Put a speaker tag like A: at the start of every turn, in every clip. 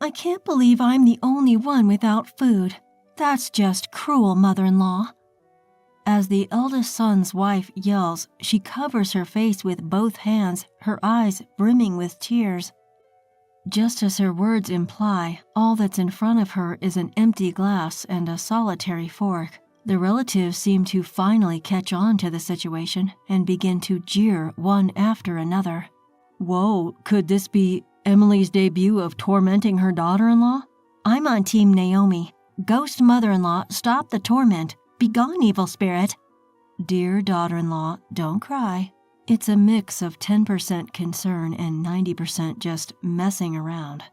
A: I can't believe I'm the only one without food. That's just cruel, mother-in-law." As the eldest son's wife yells, she covers her face with both hands, her eyes brimming with tears. Just as her words imply, all that's in front of her is an empty glass and a solitary fork. The relatives seem to finally catch on to the situation and begin to jeer one after another. Whoa, could this be Emily's debut of tormenting her daughter-in-law? I'm on Team Naomi. Ghost mother-in-law, stop the torment. Begone, evil spirit. Dear daughter-in-law, don't cry. It's a mix of 10% concern and 90% just messing around.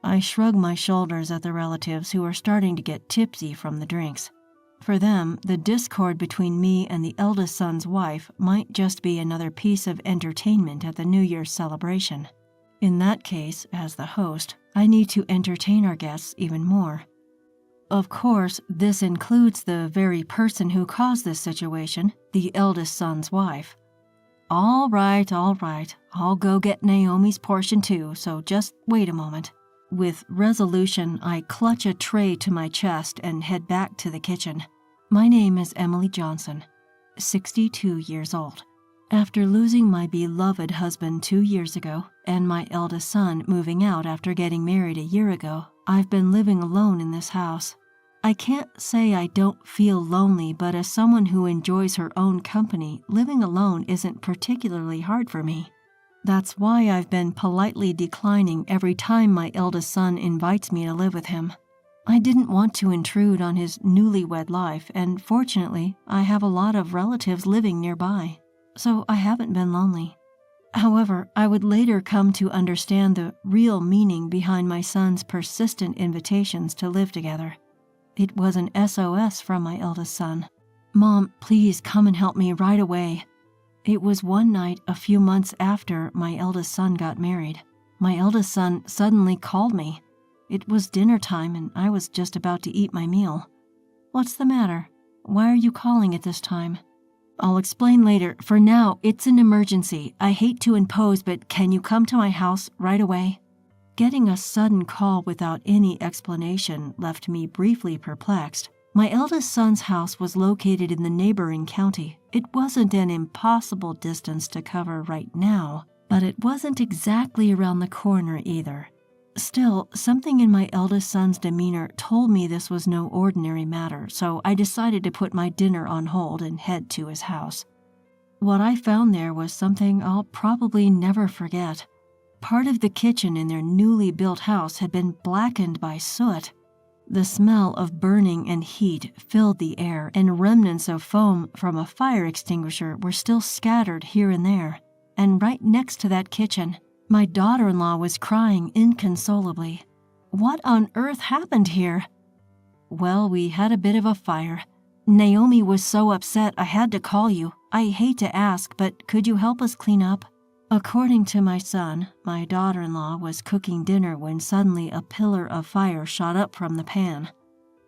A: I shrug my shoulders at the relatives who are starting to get tipsy from the drinks. For them, the discord between me and the eldest son's wife might just be another piece of entertainment at the New Year's celebration. In that case, as the host, I need to entertain our guests even more. Of course, this includes the very person who caused this situation, the eldest son's wife. All right, I'll go get Naomi's portion too, so just wait a moment. With resolution, I clutch a tray to my chest and head back to the kitchen. My name is Emily Johnson, 62 years old. After losing my beloved husband 2 years ago, and my eldest son moving out after getting married a year ago, I've been living alone in this house. I can't say I don't feel lonely, but as someone who enjoys her own company, living alone isn't particularly hard for me. That's why I've been politely declining every time my eldest son invites me to live with him. I didn't want to intrude on his newlywed life, and fortunately, I have a lot of relatives living nearby, so I haven't been lonely. However, I would later come to understand the real meaning behind my son's persistent invitations to live together. It was an SOS from my eldest son. "Mom, please come and help me right away." It was one night a few months after my eldest son got married. My eldest son suddenly called me. It was dinner time and I was just about to eat my meal. "What's the matter? Why are you calling at this time?" "I'll explain later. For now, it's an emergency. I hate to impose, but can you come to my house right away?" Getting a sudden call without any explanation left me briefly perplexed. My eldest son's house was located in the neighboring county. It wasn't an impossible distance to cover right now, but it wasn't exactly around the corner either. Still, something in my eldest son's demeanor told me this was no ordinary matter, so I decided to put my dinner on hold and head to his house. What I found there was something I'll probably never forget. Part of the kitchen in their newly built house had been blackened by soot. The smell of burning and heat filled the air, and remnants of foam from a fire extinguisher were still scattered here and there. And right next to that kitchen, my daughter-in-law was crying inconsolably. What on earth happened here? Well, we had a bit of a fire. Naomi was so upset I had to call you. I hate to ask, but could you help us clean up? According to my son, my daughter-in-law was cooking dinner when suddenly a pillar of fire shot up from the pan.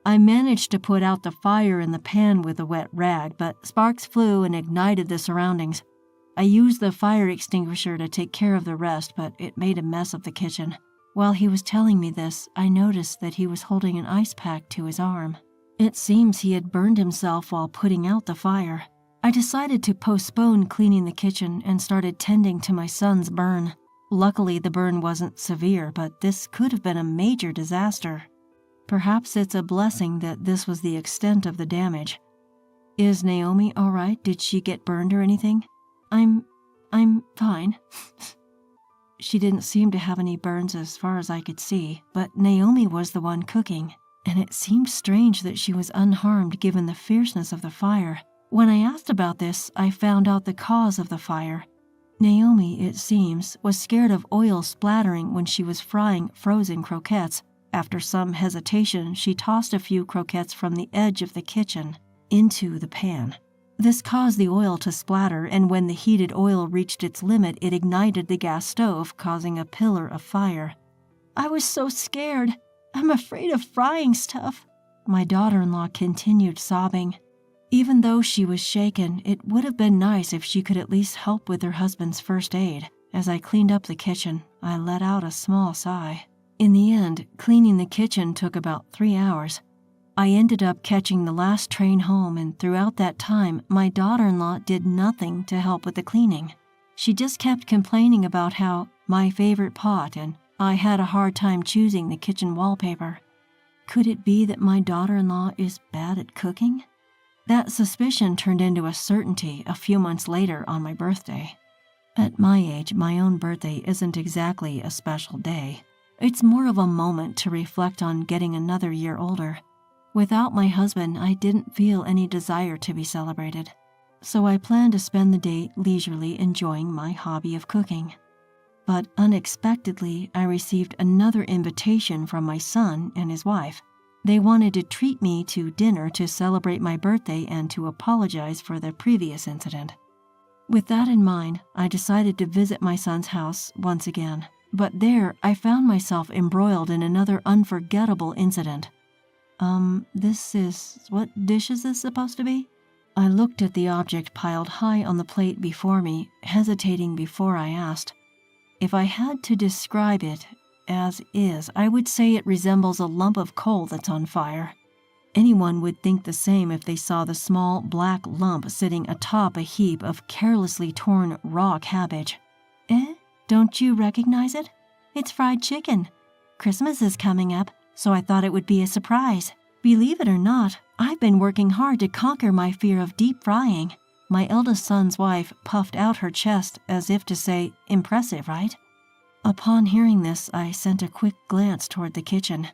A: I managed to put out the fire in the pan with a wet rag, but sparks flew and ignited the surroundings. I used the fire extinguisher to take care of the rest, but it made a mess of the kitchen. While he was telling me this, I noticed that he was holding an ice pack to his arm. It seems he had burned himself while putting out the fire. I decided to postpone cleaning the kitchen and started tending to my son's burn. Luckily, the burn wasn't severe, but this could have been a major disaster. Perhaps it's a blessing that this was the extent of the damage. Is Naomi all right? Did she get burned or anything? I'm fine. She didn't seem to have any burns as far as I could see, but Naomi was the one cooking, and it seemed strange that she was unharmed given the fierceness of the fire. When I asked about this, I found out the cause of the fire. Naomi, it seems, was scared of oil splattering when she was frying frozen croquettes. After some hesitation, she tossed a few croquettes from the edge of the kitchen into the pan. This caused the oil to splatter, and when the heated oil reached its limit, it ignited the gas stove, causing a pillar of fire. "I was so scared. I'm afraid of frying stuff," my daughter-in-law continued sobbing. Even though she was shaken, it would have been nice if she could at least help with her husband's first aid. As I cleaned up the kitchen, I let out a small sigh. In the end, Cleaning the kitchen took about 3 hours. I ended up catching the last train home, and throughout that time, my daughter-in-law did nothing to help with the cleaning. She just kept complaining about how my favorite pot and I had a hard time choosing the kitchen wallpaper. Could it be that my daughter-in-law is bad at cooking? That suspicion turned into a certainty a few months later on my birthday. At my age, my own birthday isn't exactly a special day. It's more of a moment to reflect on getting another year older. Without my husband, I didn't feel any desire to be celebrated. So I planned to spend the day leisurely enjoying my hobby of cooking. But unexpectedly, I received another invitation from my son and his wife. They wanted to treat me to dinner to celebrate my birthday and to apologize for the previous incident. With that in mind, I decided to visit my son's house once again. But there, I found myself embroiled in another unforgettable incident. What dish is this supposed to be? I looked at the object piled high on the plate before me, hesitating before I asked. If I had to describe it as is, I would say it resembles a lump of coal that's on fire. Anyone would think the same if they saw the small black lump sitting atop a heap of carelessly torn raw cabbage. Don't you recognize it? It's fried chicken. Christmas is coming up, so I thought it would be a surprise. Believe it or not, I've been working hard to conquer my fear of deep frying. My eldest son's wife puffed out her chest as if to say, impressive, right? Upon hearing this, I sent a quick glance toward the kitchen.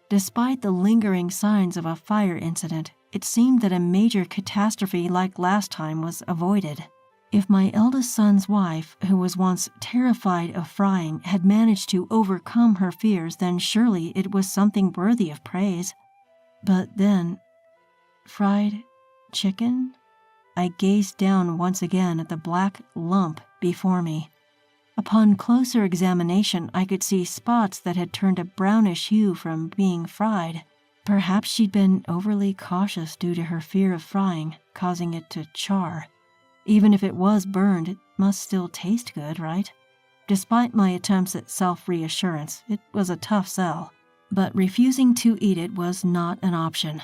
A: Despite the lingering signs of a fire incident, it seemed that a major catastrophe like last time was avoided. If my eldest son's wife, who was once terrified of frying, had managed to overcome her fears, then surely it was something worthy of praise. But then, fried chicken? I gazed down once again at the black lump before me. Upon closer examination, I could see spots that had turned a brownish hue from being fried. Perhaps she'd been overly cautious due to her fear of frying, causing it to char. Even if it was burned, it must still taste good, right? Despite my attempts at self-reassurance, it was a tough sell. But refusing to eat it was not an option.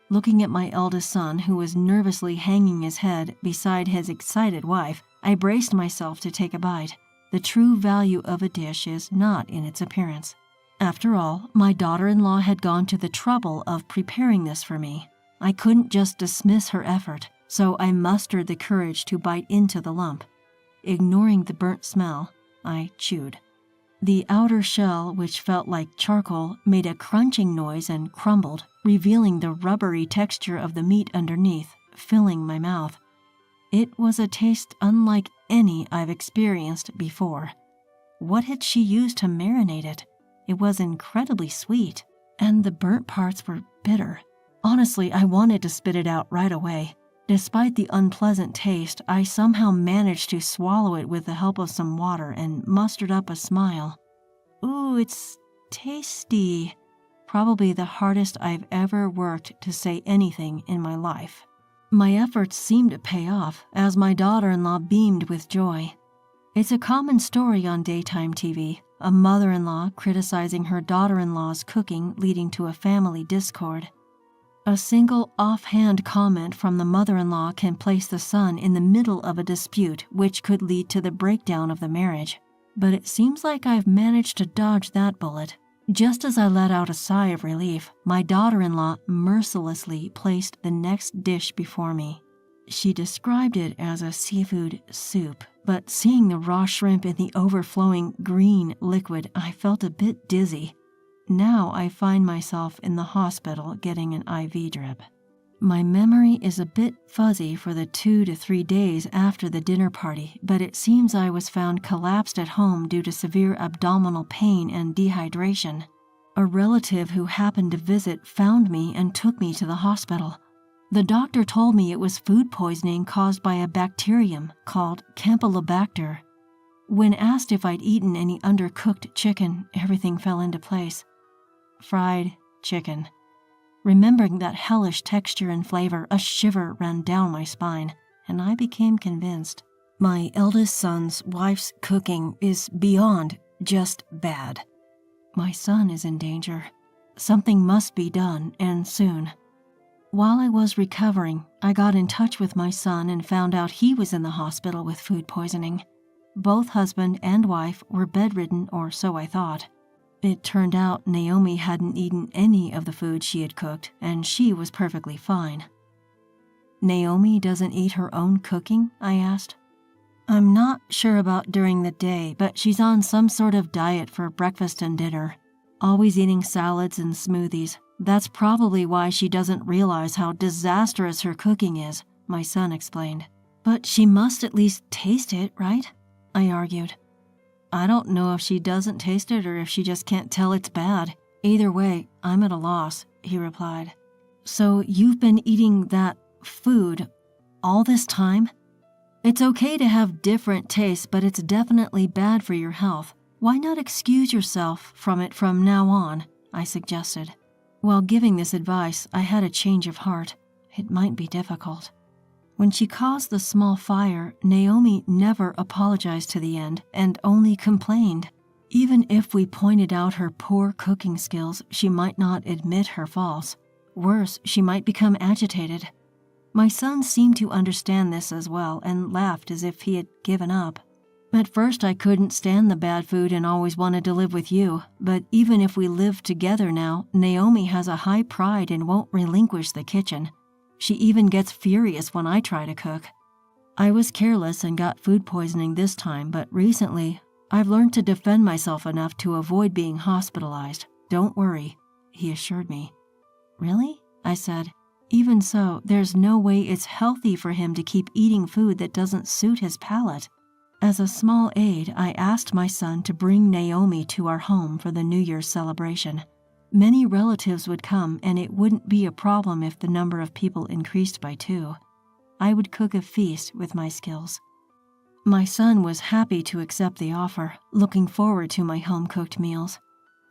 A: Looking at my eldest son, who was nervously hanging his head beside his excited wife, I braced myself to take a bite. The true value of a dish is not in its appearance. After all, my daughter-in-law had gone to the trouble of preparing this for me. I couldn't just dismiss her effort, so I mustered the courage to bite into the lump. Ignoring the burnt smell, I chewed. The outer shell, which felt like charcoal, made a crunching noise and crumbled, revealing the rubbery texture of the meat underneath, filling my mouth. It was a taste unlike any I've experienced before. What had she used to marinate it? It was incredibly sweet, and the burnt parts were bitter. Honestly, I wanted to spit it out right away. Despite the unpleasant taste, I somehow managed to swallow it with the help of some water and mustered up a smile. Ooh, it's tasty. Probably the hardest I've ever worked to say anything in my life. My efforts seemed to pay off as my daughter-in-law beamed with joy. It's a common story on daytime TV, a mother-in-law criticizing her daughter-in-law's cooking leading to a family discord. A single offhand comment from the mother-in-law can place the son in the middle of a dispute which could lead to the breakdown of the marriage. But it seems like I've managed to dodge that bullet. Just as I let out a sigh of relief, my daughter-in-law mercilessly placed the next dish before me. She described it as a seafood soup, but seeing the raw shrimp in the overflowing green liquid, I felt a bit dizzy. Now I find myself in the hospital getting an IV drip. My memory is a bit fuzzy for the 2 to 3 days after the dinner party, but it seems I was found collapsed at home due to severe abdominal pain and dehydration. A relative who happened to visit found me and took me to the hospital. The doctor told me it was food poisoning caused by a bacterium called Campylobacter. When asked if I'd eaten any undercooked chicken, everything fell into place. Fried chicken. Remembering that hellish texture and flavor, a shiver ran down my spine, and I became convinced. My eldest son's wife's cooking is beyond just bad. My son is in danger. Something must be done, and soon. While I was recovering, I got in touch with my son and found out he was in the hospital with food poisoning. Both husband and wife were bedridden, or so I thought. It turned out Naomi hadn't eaten any of the food she had cooked, and she was perfectly fine. Naomi doesn't eat her own cooking? I asked. I'm not sure about during the day, but she's on some sort of diet for breakfast and dinner, always eating salads and smoothies. That's probably why she doesn't realize how disastrous her cooking is, my son explained. But she must at least taste it, right? I argued. I don't know if she doesn't taste it or if she just can't tell it's bad. Either way, I'm at a loss, he replied. So you've been eating that food all this time? It's okay to have different tastes, but it's definitely bad for your health. Why not excuse yourself from it from now on? I suggested. While giving this advice, I had a change of heart. It might be difficult. When she caused the small fire, Naomi never apologized to the end and only complained. Even if we pointed out her poor cooking skills, she might not admit her faults. Worse, she might become agitated. My son seemed to understand this as well and laughed as if he had given up. At first, I couldn't stand the bad food and always wanted to live with you, but even if we live together now, Naomi has a high pride and won't relinquish the kitchen. She even gets furious when I try to cook. I was careless and got food poisoning this time, but recently, I've learned to defend myself enough to avoid being hospitalized. Don't worry, he assured me. Really? I said. Even so, there's no way it's healthy for him to keep eating food that doesn't suit his palate. As a small aid, I asked my son to bring Naomi to our home for the New Year's celebration. Many relatives would come, and it wouldn't be a problem if the number of people increased by 2. I would cook a feast with my skills. My son was happy to accept the offer, looking forward to my home-cooked meals.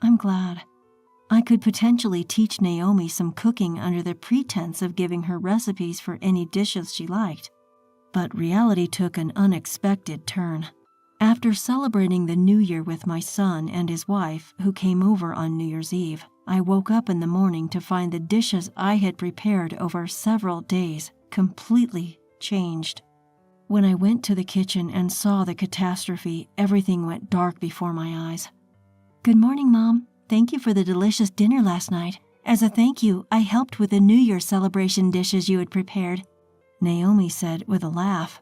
A: I'm glad. I could potentially teach Naomi some cooking under the pretense of giving her recipes for any dishes she liked. But reality took an unexpected turn. After celebrating the New Year with my son and his wife, who came over on New Year's Eve, I woke up in the morning to find the dishes I had prepared over several days completely changed. When I went to the kitchen and saw the catastrophe, everything went dark before my eyes. Good morning, Mom. Thank you for the delicious dinner last night. As a thank you, I helped with the New Year's celebration dishes you had prepared, Naomi said with a laugh.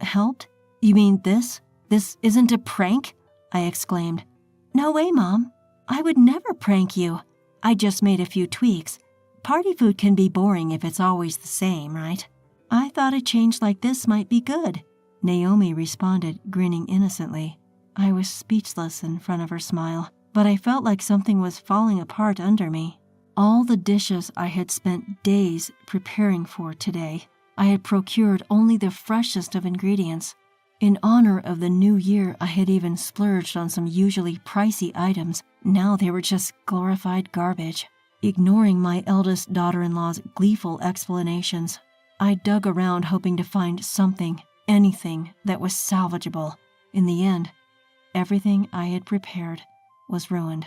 A: Helped? You mean this? This isn't a prank? I exclaimed. No way, Mom. I would never prank you. I just made a few tweaks. Party food can be boring if it's always the same, right? I thought a change like this might be good, Naomi responded, grinning innocently. I was speechless in front of her smile, but I felt like something was falling apart under me. All the dishes I had spent days preparing for today, I had procured only the freshest of ingredients. In honor of the new year, I had even splurged on some usually pricey items. Now they were just glorified garbage. Ignoring my eldest daughter-in-law's gleeful explanations, I dug around hoping to find something, anything that was salvageable. In the end, everything I had prepared was ruined.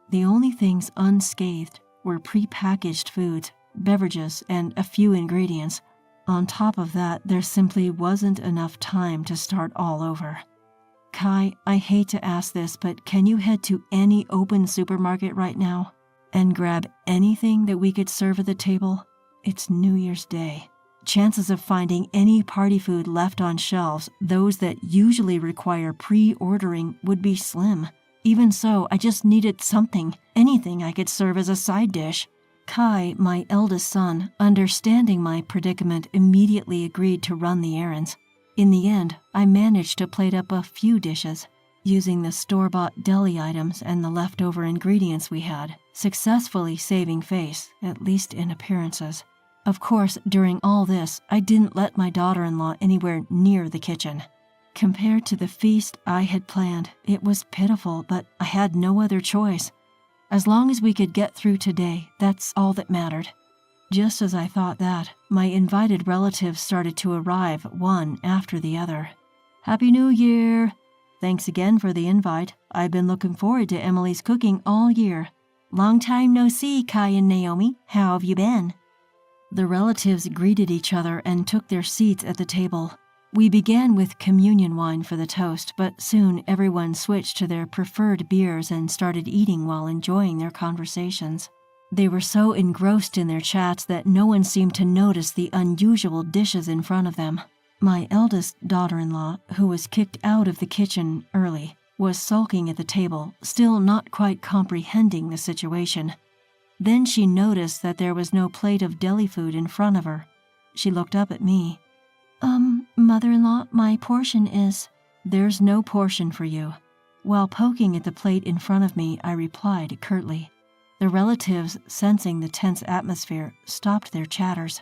A: The only things unscathed were prepackaged foods, beverages, and a few ingredients. On top of that, there simply wasn't enough time to start all over. Kai, I hate to ask this, but can you head to any open supermarket right now and grab anything that we could serve at the table? It's New Year's Day. Chances of finding any party food left on shelves, those that usually require pre-ordering, would be slim. Even so, I just needed something, anything I could serve as a side dish. Kai, my eldest son, understanding my predicament, immediately agreed to run the errands. In the end, I managed to plate up a few dishes, using the store-bought deli items and the leftover ingredients we had, successfully saving face, at least in appearances. Of course, during all this, I didn't let my daughter-in-law anywhere near the kitchen. Compared to the feast I had planned, it was pitiful, but I had no other choice. As long as we could get through today, that's all that mattered. Just as I thought that, my invited relatives started to arrive, one after the other. Happy New Year! Thanks again for the invite. I've been looking forward to Emily's cooking all year. Long time no see, Kai and Naomi. How have you been? The relatives greeted each other and took their seats at the table. We began with communion wine for the toast, but soon everyone switched to their preferred beers and started eating while enjoying their conversations. They were so engrossed in their chats that no one seemed to notice the unusual dishes in front of them. My eldest daughter-in-law, who was kicked out of the kitchen early, was sulking at the table, still not quite comprehending the situation. Then she noticed that there was no plate of deli food in front of her. She looked up at me. Mother-in-law, my portion is... There's no portion for you. While poking at the plate in front of me, I replied curtly. The relatives, sensing the tense atmosphere, stopped their chatters.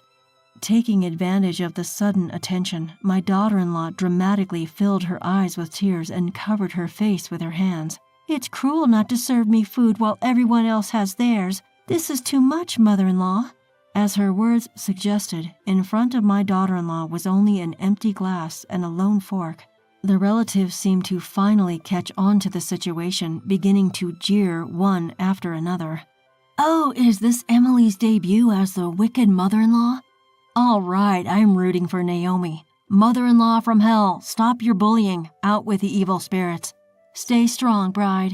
A: Taking advantage of the sudden attention, my daughter-in-law dramatically filled her eyes with tears and covered her face with her hands. It's cruel not to serve me food while everyone else has theirs. This is too much, mother-in-law. As her words suggested, in front of my daughter-in-law was only an empty glass and a lone fork. The relatives seemed to finally catch on to the situation, beginning to jeer one after another. Oh, is this Emily's debut as the wicked mother-in-law? All right, I'm rooting for Naomi. Mother-in-law from hell, stop your bullying. Out with the evil spirits. Stay strong, bride.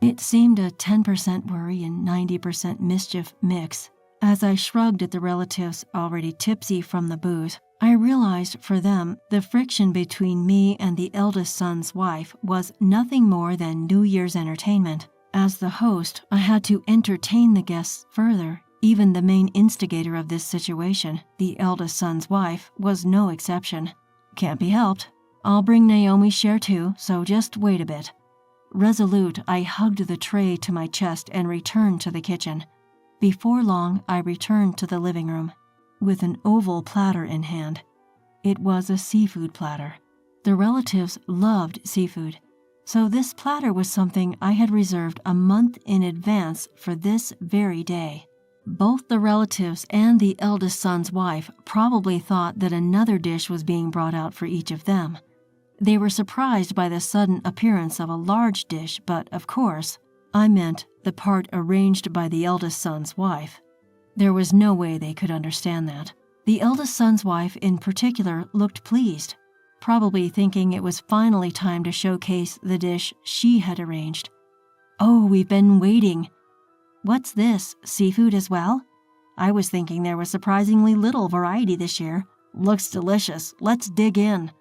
A: It seemed a 10% worry and 90% mischief mix. As I shrugged at the relatives already tipsy from the booze, I realized for them the friction between me and the eldest son's wife was nothing more than New Year's entertainment. As the host, I had to entertain the guests further. Even the main instigator of this situation, the eldest son's wife, was no exception. Can't be helped. I'll bring Naomi's share too, so just wait a bit. Resolute, I hugged the tray to my chest and returned to the kitchen. Before long, I returned to the living room with an oval platter in hand. It was a seafood platter. The relatives loved seafood, so this platter was something I had reserved a month in advance for this very day. Both the relatives and the eldest son's wife probably thought that another dish was being brought out for each of them. They were surprised by the sudden appearance of a large dish, but of course, I meant the part arranged by the eldest son's wife. There was no way they could understand that. The eldest son's wife in particular looked pleased, probably thinking it was finally time to showcase the dish she had arranged. Oh, we've been waiting. What's this, seafood as well? I was thinking there was surprisingly little variety this year. Looks delicious. Let's dig in.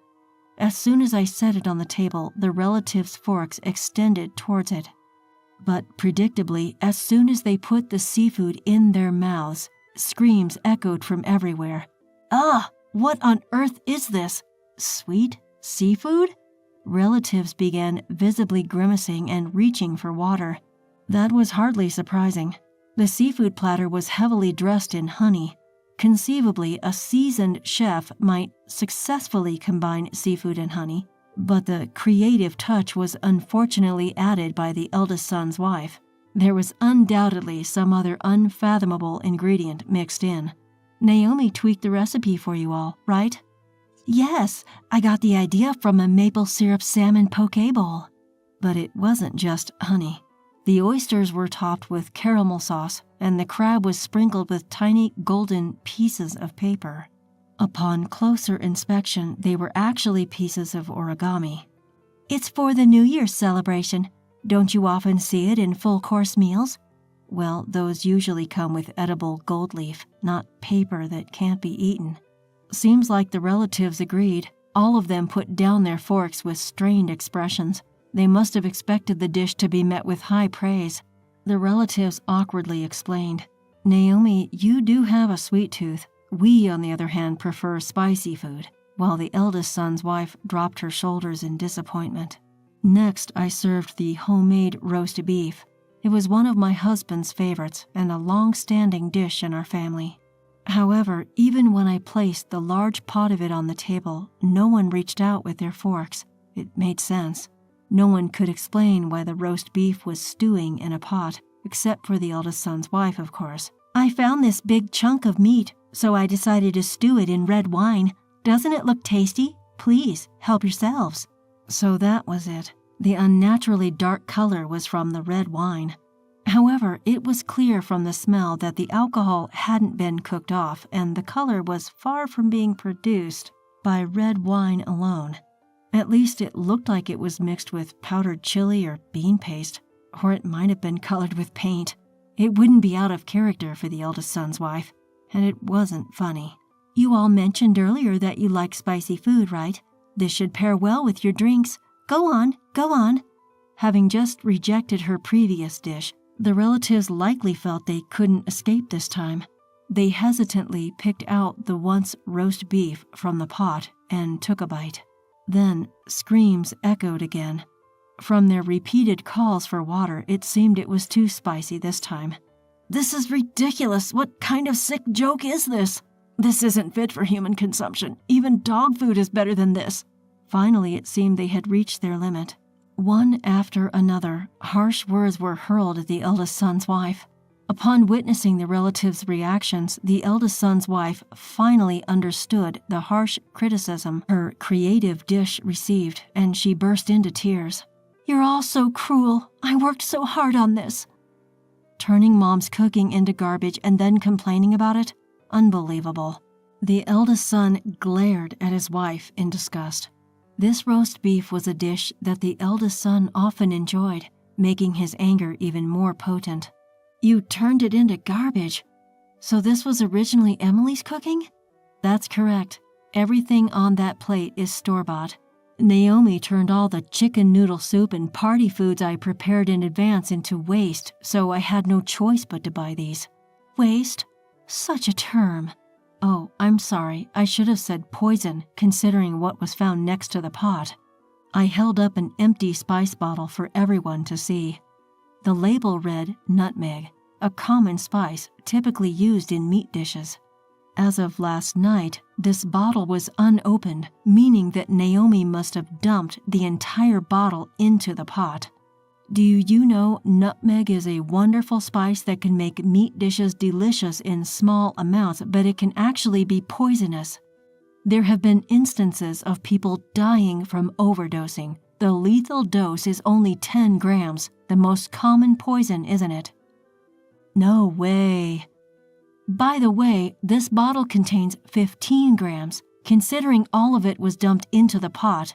A: As soon as I set it on the table, the relatives' forks extended towards it. But predictably, as soon as they put the seafood in their mouths, screams echoed from everywhere. Ah, what on earth is this? Sweet seafood? Relatives began visibly grimacing and reaching for water. That was hardly surprising. The seafood platter was heavily dressed in honey. Conceivably, a seasoned chef might successfully combine seafood and honey, but the creative touch was unfortunately added by the eldest son's wife. There was undoubtedly some other unfathomable ingredient mixed in. Naomi tweaked the recipe for you all, right? Yes, I got the idea from a maple syrup salmon poke bowl. But it wasn't just honey. The oysters were topped with caramel sauce, and the crab was sprinkled with tiny golden pieces of paper. Upon closer inspection, they were actually pieces of origami. It's for the New Year's celebration. Don't you often see it in full-course meals? Well, those usually come with edible gold leaf, not paper that can't be eaten. Seems like the relatives agreed. All of them put down their forks with strained expressions. They must have expected the dish to be met with high praise. The relatives awkwardly explained, Naomi, you do have a sweet tooth. We, on the other hand, prefer spicy food, while the eldest son's wife dropped her shoulders in disappointment. Next, I served the homemade roast beef. It was one of my husband's favorites and a long-standing dish in our family. However, even when I placed the large pot of it on the table, no one reached out with their forks. It made sense. No one could explain why the roast beef was stewing in a pot, except for the eldest son's wife, of course. I found this big chunk of meat, so I decided to stew it in red wine. Doesn't it look tasty? Please, help yourselves. So that was it. The unnaturally dark color was from the red wine. However, it was clear from the smell that the alcohol hadn't been cooked off, and the color was far from being produced by red wine alone. At least it looked like it was mixed with powdered chili or bean paste, or it might have been colored with paint. It wouldn't be out of character for the eldest son's wife, and it wasn't funny. You all mentioned earlier that you like spicy food, right? This should pair well with your drinks. Go on, go on. Having just rejected her previous dish, the relatives likely felt they couldn't escape this time. They hesitantly picked out the once roast beef from the pot and took a bite. Then screams echoed again. From their repeated calls for water, it seemed it was too spicy this time. This is ridiculous. What kind of sick joke is this? This isn't fit for human consumption. Even dog food is better than this. Finally, it seemed they had reached their limit. One after another, harsh words were hurled at the eldest son's wife. Upon witnessing the relatives' reactions, the eldest son's wife finally understood the harsh criticism her creative dish received, and she burst into tears. You're all so cruel. I worked so hard on this. Turning Mom's cooking into garbage and then complaining about it? Unbelievable. The eldest son glared at his wife in disgust. This roast beef was a dish that the eldest son often enjoyed, making his anger even more potent. You turned it into garbage. So this was originally Emily's cooking? That's correct. Everything on that plate is store-bought. Naomi turned all the chicken noodle soup and party foods I prepared in advance into waste, so I had no choice but to buy these. Waste? Such a term. Oh, I'm sorry. I should have said poison, considering what was found next to the pot. I held up an empty spice bottle for everyone to see. The label read nutmeg, a common spice typically used in meat dishes. As of last night, this bottle was unopened, meaning that Naomi must have dumped the entire bottle into the pot. Do you know nutmeg is a wonderful spice that can make meat dishes delicious in small amounts, but it can actually be poisonous? There have been instances of people dying from overdosing. The lethal dose is only 10 grams, the most common poison, isn't it? No way. By the way, this bottle contains 15 grams, considering all of it was dumped into the pot.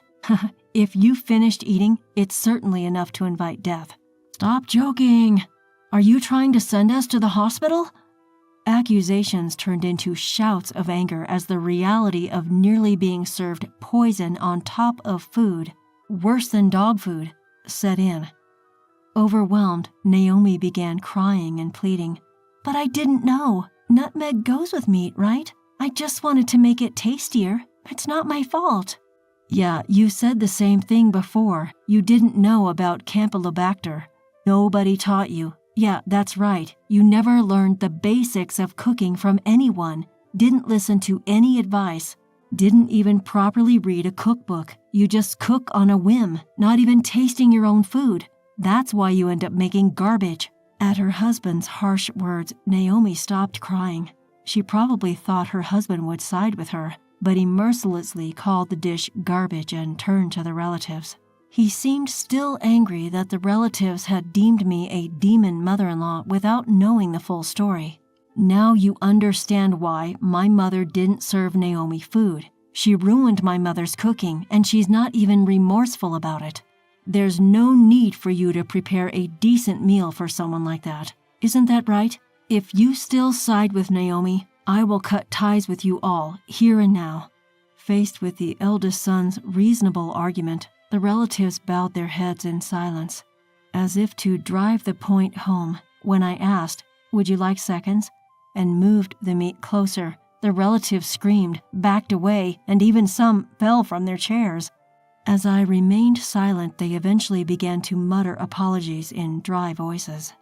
A: If you finished eating, it's certainly enough to invite death. Stop joking. Are you trying to send us to the hospital? Accusations turned into shouts of anger as the reality of nearly being served poison on top of food, worse than dog food, set in. Overwhelmed, Naomi began crying and pleading. But I didn't know. Nutmeg goes with meat, right? I just wanted to make it tastier. It's not my fault. Yeah, you said the same thing before. You didn't know about Campylobacter. Nobody taught you. Yeah, that's right. You never learned the basics of cooking from anyone. Didn't listen to any advice. Didn't even properly read a cookbook. You just cook on a whim, not even tasting your own food. That's why you end up making garbage. At her husband's harsh words, Naomi stopped crying. She probably thought her husband would side with her, but he mercilessly called the dish garbage and turned to the relatives. He seemed still angry that the relatives had deemed me a demon mother-in-law without knowing the full story. Now you understand why my mother didn't serve Naomi food. She ruined my mother's cooking, and she's not even remorseful about it. There's no need for you to prepare a decent meal for someone like that. Isn't that right? If you still side with Naomi, I will cut ties with you all, here and now. Faced with the eldest son's reasonable argument, the relatives bowed their heads in silence, as if to drive the point home. When I asked, "Would you like seconds?" and moved the meat closer, the relatives screamed, backed away, and even some fell from their chairs. As I remained silent, they eventually began to mutter apologies in dry voices.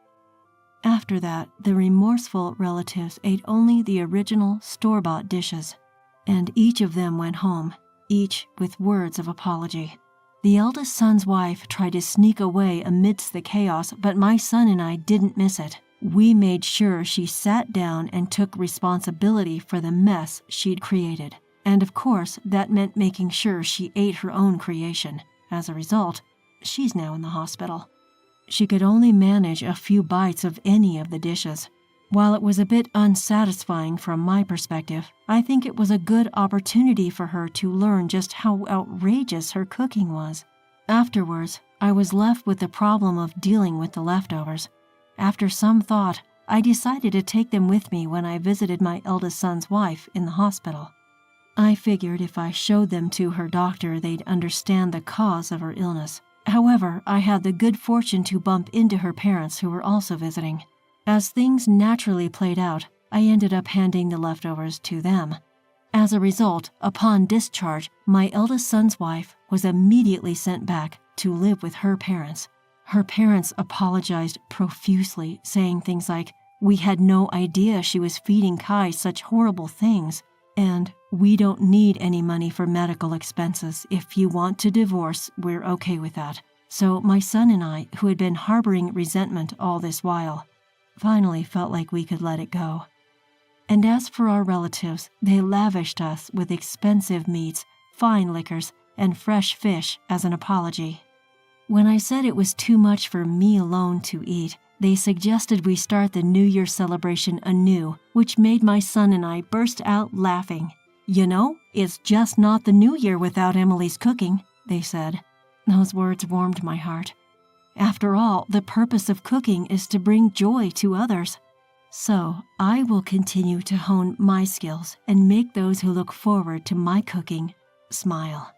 A: After that, the remorseful relatives ate only the original store-bought dishes, and each of them went home, each with words of apology. The eldest son's wife tried to sneak away amidst the chaos, but my son and I didn't miss it. We made sure she sat down and took responsibility for the mess she'd created. And of course, that meant making sure she ate her own creation. As a result, She's now in the hospital. She could only manage a few bites of any of the dishes. While it was a bit unsatisfying from my perspective, I think it was a good opportunity for her to learn just how outrageous her cooking was. Afterwards, I was left with the problem of dealing with the leftovers. After some thought, I decided to take them with me when I visited my eldest son's wife in the hospital. I figured if I showed them to her doctor, they'd understand the cause of her illness. However, I had the good fortune to bump into her parents who were also visiting. As things naturally played out, I ended up handing the leftovers to them. As a result, upon discharge, my eldest son's wife was immediately sent back to live with her parents. Her parents apologized profusely, saying things like, "We had no idea she was feeding Kai such horrible things," and "We don't need any money for medical expenses. If you want to divorce, we're okay with that." So my son and I, who had been harboring resentment all this while, finally felt like we could let it go. And as for our relatives, they lavished us with expensive meats, fine liquors, and fresh fish as an apology. When I said it was too much for me alone to eat, they suggested we start the New Year celebration anew, which made my son and I burst out laughing. "You know, it's just not the New Year without Emily's cooking," they said. Those words warmed my heart. After all, the purpose of cooking is to bring joy to others. So I will continue to hone my skills and make those who look forward to my cooking smile.